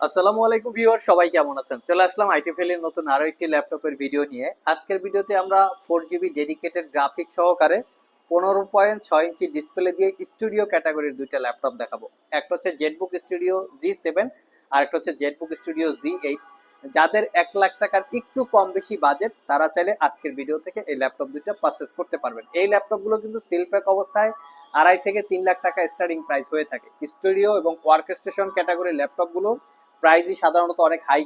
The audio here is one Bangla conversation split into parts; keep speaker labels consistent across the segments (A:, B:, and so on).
A: আসসালামু আলাইকুম ভিউয়ার, সবাই কেমন আছেন? চলে আসলাম আইটিফেল এর নতুন আরো একটি ল্যাপটপের ভিডিও নিয়ে। আজকের ভিডিওতে আমরা 4GB ডেডিকেটেড গ্রাফিক্স সহকারে 15.6 ইঞ্চি ডিসপ্লে দিয়ে স্টুডিও ক্যাটাগরির দুইটা ল্যাপটপ দেখাবো। একটা হচ্ছে জেটবুক স্টুডিও G7 আর একটা হচ্ছে জেটবুক স্টুডিও Z8। যাদের 1 লাখ টাকার একটু কম বেশি বাজেট, তারা চাইলে আজকের ভিডিও থেকে এই ল্যাপটপ দুইটা পারচেস করতে পারবেন। এই ল্যাপটপগুলো কিন্তু সিল প্যাক অবস্থায় 2.5 থেকে 3 লাখ টাকা স্টার্টিং প্রাইস হয়ে থাকে। স্টুডিও এবং ওয়ার্ক স্টেশন ক্যাটাগরির ল্যাপটপগুলো প্রাইসই সাধারণত অনেক হাই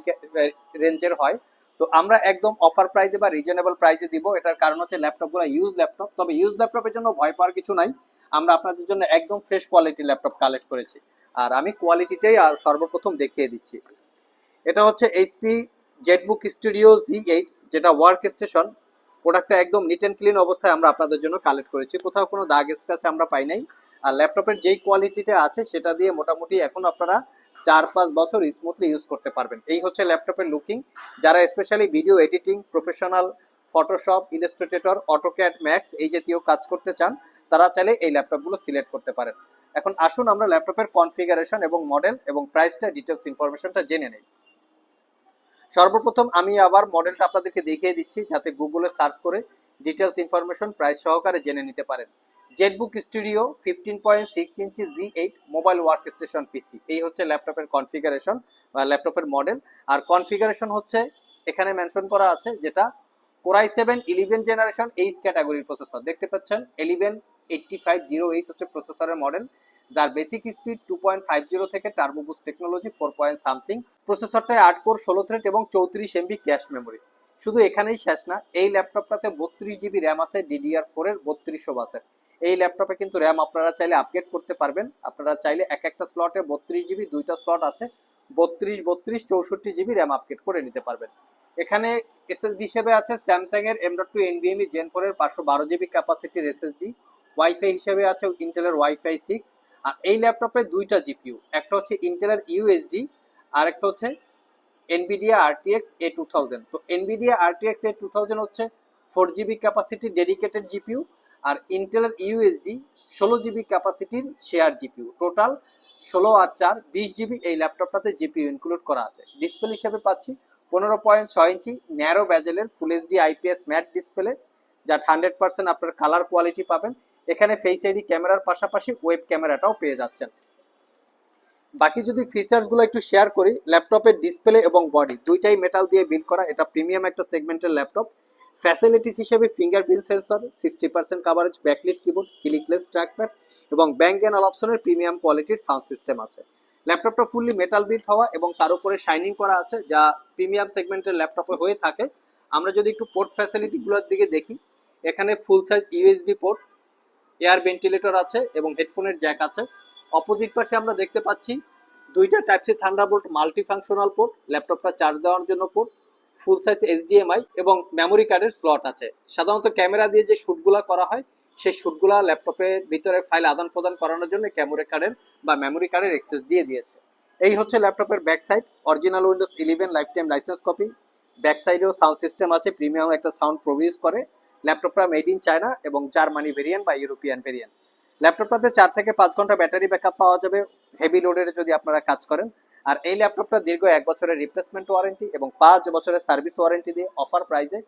A: রেঞ্জের হয়। তো আমরা একদম অফার প্রাইসে বা রিজনেবল প্রাইসে দিব। এটার কারণ হচ্ছে ল্যাপটপগুলো ইউজ ল্যাপটপ, তবে ইউজ ল্যাপটপের জন্য ভয় পাওয়ার কিছু নাই। আমরা আপনাদের জন্য একদম ফ্রেশ কোয়ালিটির ল্যাপটপ কালেক্ট করেছি, আর আমি কোয়ালিটিটাই আর সর্বপ্রথম দেখিয়ে দিচ্ছি। এটা হচ্ছে এইচপি জেটবুক স্টুডিও Z8, যেটা ওয়ার্ক স্টেশন। প্রোডাক্টটা একদম নিট অ্যান্ড ক্লিন অবস্থায় আমরা আপনাদের জন্য কালেক্ট করেছি, কোথাও কোনো দাগ স্ক্র্যাচ আমরা পাই নাই। আর ল্যাপটপের যেই কোয়ালিটিটা আছে সেটা দিয়ে মোটামুটি এখন আপনারা 4-5 বছর স্মুথলি ইউজ করতে পারবেন। এই হচ্ছে ল্যাপটপের লুকিং। যারা specially video editing, professional, Photoshop, Illustrator, AutoCAD, max এই জাতীয় কাজ করতে চান, তারা চাইলে এই ল্যাপটপগুলো সিলেক্ট করতে পারেন। এখন আসুন আমরা ল্যাপটপের কনফিগারেশন এবং মডেল এবং প্রাইসটা ডিটেলস ইনফরমেশনটা জেনে নেই। সর্বপ্রথম আমি আবার মডেলটা আপনাদেরকে দেখিয়ে দিচ্ছি, যাতে গুগলে সার্চ করে ডিটেলস ইনফরমেশন প্রাইস সহকারে জেনে নিতে পারেন। জেটবুক স্টুডিও 15.6 ইঞ্চি Z8 মোবাইল ওয়ার্ক স্টেশন পিসি, এই হচ্ছে ল্যাপটপের কনফিগারেশন বা ল্যাপটপের মডেল। আর কনফিগারেশন হচ্ছে এখানে মেনশন করা আছে, যেটা কোরাই 7 11 জেনারেশন এইচ ক্যাটাগরির প্রসেসর দেখতে পাচ্ছেন। 118508 হচ্ছে প্রসেসরের মডেল, যার বেসিক স্পিড 2.50 থেকে টার্বো বুস্ট টেকনোলজি 4 সামথিং। প্রসেসরটায় 8 কোর 16 থ্রেড এবং 34 MB ক্যাশ মেমোরি। শুধু এখানেই শেষ না, এই ল্যাপটপটাতে 32GB র্যাম আছে, DDR4 এর 3200 বাসের। এই ল্যাপটপে কিন্তু র্যাম আপনারা চাইলে আপগ্রেড করতে পারবেন। আপনারা চাইলে এক একটা স্লটে 32GB, দুইটা স্লট আছে 32 64GB র্যাম আপগ্রেড করে নিতে পারবেন। এখানে এসএসডি হিসেবে আছে স্যামসাং এর M.2 NVMe Gen 4 এর 512GB ক্যাপাসিটির এসএসডি। ওয়াইফাই হিসেবে আছে ইন্টেলের ওয়াইফাই 6। আর এই ল্যাপটপে দুইটা জিপিইউ, একটা হচ্ছে ইন্টেলের ইউএসডি আর একটা হচ্ছে এনভিডিয়া RTX A2000। তো এনভিডিয়া RTX A2000 হচ্ছে 4GB ক্যাপাসিটির ডেডিকেটেড জিপিইউ, আর ইন্টেলের ইউএসডি 16GB ক্যাপাসিটির শেয়ার জিপিইউ। টোটাল 16 আর 4 20GB এই ল্যাপটপটাতে জিপিইউ ইনক্লুড করা আছে। ডিসপ্লে হিসেবে পাচ্ছি 15.6 ইঞ্চি ন্যারো ব্যাজেলের full HD IPS matte display, যা 100% আপনার কালার কোয়ালিটি পাবেন। এখানে ফেস আইডি ক্যামেরার পাশাপাশি ওয়েব ক্যামেরাটাও পেয়ে যাচ্ছেন। বাকি যদি ফিচার্সগুলো একটু শেয়ার করি, ল্যাপটপের ডিসপ্লে এবং বডি দুইটাই মেটাল দিয়ে বিল্ড করা। এটা প্রিমিয়াম একটা সেগমেন্টের ল্যাপটপ। ফ্যাসিলিটিস হিসেবে fingerprint sensor, 60% coverage, backlit keyboard, clickless trackpad এবং ব্যাঙ্ক অ্যান্ড অল অপশনের প্রিমিয়াম কোয়ালিটির সাউন্ড সিস্টেম আছে। ল্যাপটপটা ফুললি মেটাল বিল্ড হওয়া এবং তার উপরে শাইনিং করা আছে, যা প্রিমিয়াম সেগমেন্টের ল্যাপটপে হয়ে থাকে। আমরা যদি একটু পোর্ট ফ্যাসিলিটিগুলোর দিকে দেখি, এখানে ফুল size USB port, air ventilator আছে এবং হেডফোনের জ্যাক আছে। অপোজিট পাশে আমরা দেখতে পাচ্ছি দুইটা type C Thunderbolt multifunctional port, ল্যাপটপটা চার্জ দেওয়ার জন্য পোর্ট, ফুল সাইজ HDMI এবং মেমোরি কার্ডের স্লট আছে। সাধারণত ক্যামেরা দিয়ে যে শ্যুটগুলো করা হয়, সেই শ্যুটগুলো ল্যাপটপের ভিতরে ফাইল আদান প্রদান করানোর জন্য ক্যামেরা কার্ডের বা মেমোরি কার্ডের অ্যাক্সেস দিয়ে দিয়েছে। এই হচ্ছে ল্যাপটপের back side, original Windows 11 life time licence copy. Back সাইডেও সাউন্ড সিস্টেম আছে, প্রিমিয়াম একটা সাউন্ড প্রডিউস করে। ল্যাপটপটা মেড ইন চায়না এবং জার্মানি ভেরিয়েন্ট বা ইউরোপিয়ান ভেরিয়েন্ট। ল্যাপটপটাতে 4 থেকে 5 ঘন্টা ব্যাটারি ব্যাকআপ পাওয়া যাবে হেভি লোডের যদি আপনারা কাজ করেন। আর এই ল্যাপটপটা দীর্ঘ 1 বছরের রিপ্লেসমেন্ট ওয়ারেন্টি এবং 5 বছরের সার্ভিস ওয়ারেন্টি দিয়ে অফার প্রাইসে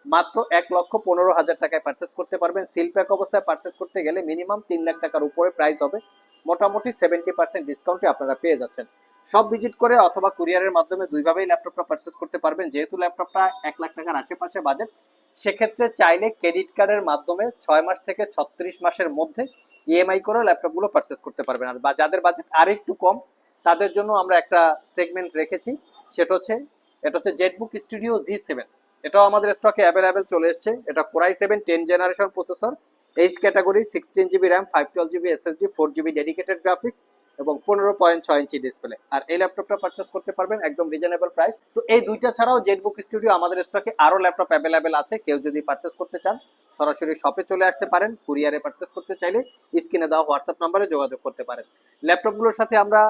A: মাত্র 1,15,000 টাকায় পারচেস করতে পারবেন। সিল প্যাক অবস্থায় পারচেস করতে গেলে মিনিমাম 3 লাখ টাকার উপরে প্রাইস হবে। মোটামুটি 70% ডিসকাউন্টে আপনারা পেয়ে যাচ্ছেন। সব ভিজিট করে অথবা কুরিয়ারের মাধ্যমে দুইভাবেই ল্যাপটপটা পারচেস করতে পারবেন। যেহেতু ল্যাপটপটা 1 লাখ টাকার আশেপাশে বাজেট, সেক্ষেত্রে চাইলে ক্রেডিট কার্ডের মাধ্যমে 6 মাস থেকে 36 মাসের মধ্যে ইএমআই করে ল্যাপটপগুলো পারচেস করতে পারবেন। আর যাদের বাজেট আর একটু কম, তাদের জন্য আমরা একটা সেগমেন্ট রেখেছি, সেটা হচ্ছে এটা হচ্ছে জেটবুক স্টুডিও G7। এটাও আমাদের স্টকে অ্যাভেলেবেল চলে এসছে। এটা core i 7 10 generation processor, H category, 16GB RAM, 512GB SSD, 4GB dedicated graphics এবং 15.6 ইঞ্চি ডিসপ্লে। আর এই ল্যাপটপটা পারচেস করতে পারবেন একদম রিজনেবল প্রাইস। সো এই দুইটা ছাড়াও জেটবুক স্টুডিও আমাদের স্টকে আরো ল্যাপটপ অ্যাভেলেবেল আছে। কেউ যদি পারচেস করতে চান, সরাসরি শপে চলে আসতে পারেন। কুরিয়ারে পারচেস করতে চাইলে স্ক্রিনে দেওয়া হোয়াটসঅ্যাপ নাম্বারে যোগাযোগ করতে পারেন। ল্যাপটপগুলোর সাথে আমরা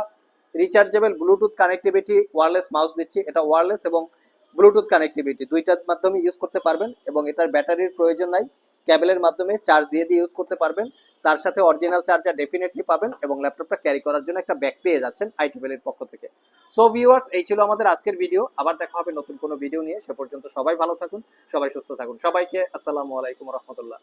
A: rechargeable Bluetooth connectivity wireless mouse দিচ্ছি। এটা ওয়্যারলেস এবং ব্লুটুথ কানেক্টিভিটি দুইটার মাধ্যমে ইউজ করতে পারবেন এবং এটার ব্যাটারির প্রয়োজন নাই, কেবলের মাধ্যমে চার্জ দিয়ে ইউজ করতে পারবেন। তার সাথে অরিজিনাল চার্জার ডেফিনেটলি পাবেন এবং ল্যাপটপটা ক্যারি করার জন্য একটা ব্যাগ পেয়ে যাচ্ছেন আইটি ভ্যালির পক্ষ থেকে। সো ভিউয়ার্স, এই ছিল আমাদের আজকের ভিডিও। আবার দেখা হবে নতুন কোনো ভিডিও নিয়ে। সে পর্যন্ত সবাই ভালো থাকুন, সবাই সুস্থ থাকুন। সবাইকে আসসালামু আলাইকুম রহমতুল্লাহ।